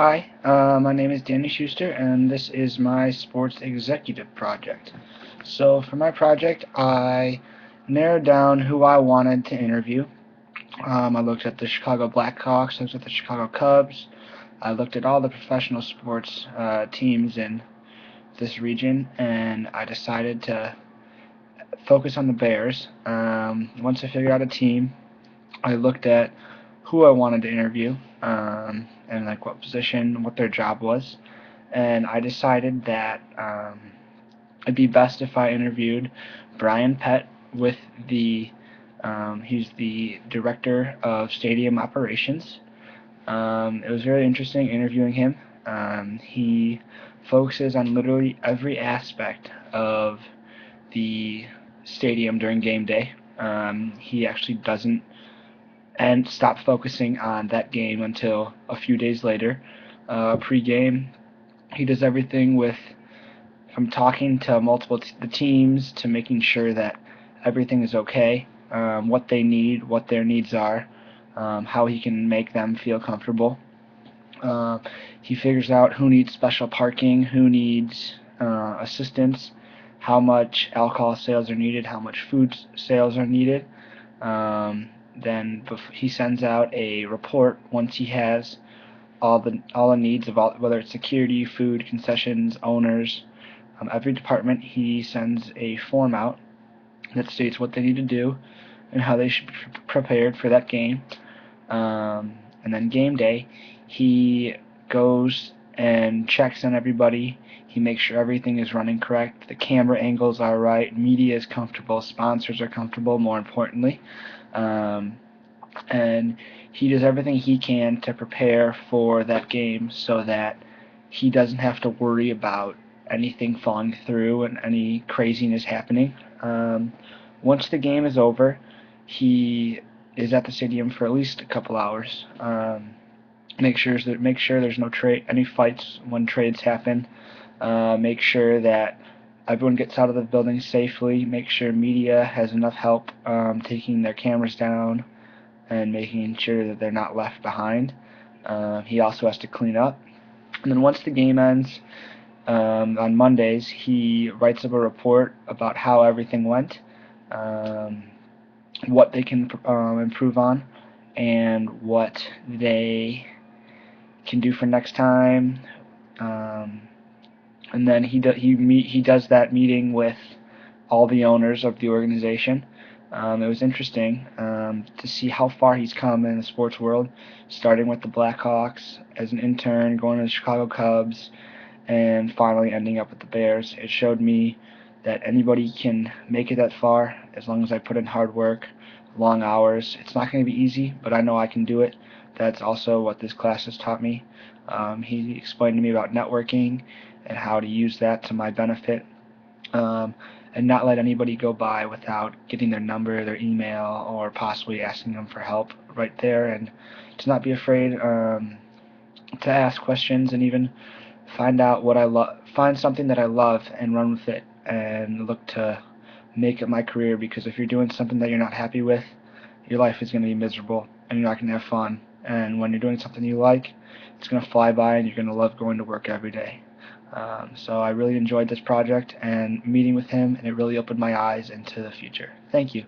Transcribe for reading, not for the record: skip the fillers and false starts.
Hi, my name is Danny Schuster, and this is my sports executive project. So, for my project, I narrowed down who I wanted to interview. I looked at the Chicago Blackhawks, I looked at the Chicago Cubs, I looked at all the professional sports teams in this region, and I decided to focus on the Bears. Once I figured out a team, I looked at who I wanted to interview, and like what position, what their job was, and I decided that it'd be best if I interviewed Brian Pett with he's the director of stadium operations. It was very interesting interviewing him. He focuses on literally every aspect of the stadium during game day. He actually doesn't and stop focusing on that game until a few days later. Pre-game, he does everything from talking to the teams to making sure that everything is okay, what they need, what their needs are, how he can make them feel comfortable. Uh, he figures out who needs special parking, who needs assistance, how much alcohol sales are needed, how much food sales are needed. Then he sends out a report once he has all the needs of whether it's security, food, concessions, owners. Every department he sends a form out that states what they need to do and how they should be prepared for that game. And then game day, he goes and checks on everybody. He makes sure everything is running correct, the camera angles are right, media is comfortable, sponsors are comfortable, more importantly. Um, and he does everything he can to prepare for that game so that he doesn't have to worry about anything falling through and any craziness happening. Once the game is over, he is at the stadium for at least a couple hours. Make sure there's no any fights when trades happen. Make sure that everyone gets out of the building safely. Make sure media has enough help taking their cameras down and making sure that they're not left behind. He also has to clean up. And then once the game ends, on Mondays, he writes up a report about how everything went, um, what they can improve on, and what they can do for next time. Um, and then he does that meeting with all the owners of the organization. It was interesting to see how far he's come in the sports world, starting with the Blackhawks as an intern, going to the Chicago Cubs, and finally ending up with the Bears. It showed me that anybody can make it that far as long as I put in hard work, long hours. It's not going to be easy, but I know I can do it. That's also what this class has taught me. He explained to me about networking and how to use that to my benefit. And not let anybody go by without getting their number, their email, or possibly asking them for help right there, and to not be afraid to ask questions and even find something that I love and run with it and look to make it my career. Because if you're doing something that you're not happy with, your life is going to be miserable and you're not going to have fun. And when you're doing something you like, it's going to fly by and you're going to love going to work every day. So I really enjoyed this project and meeting with him, and it really opened my eyes into the future. Thank you.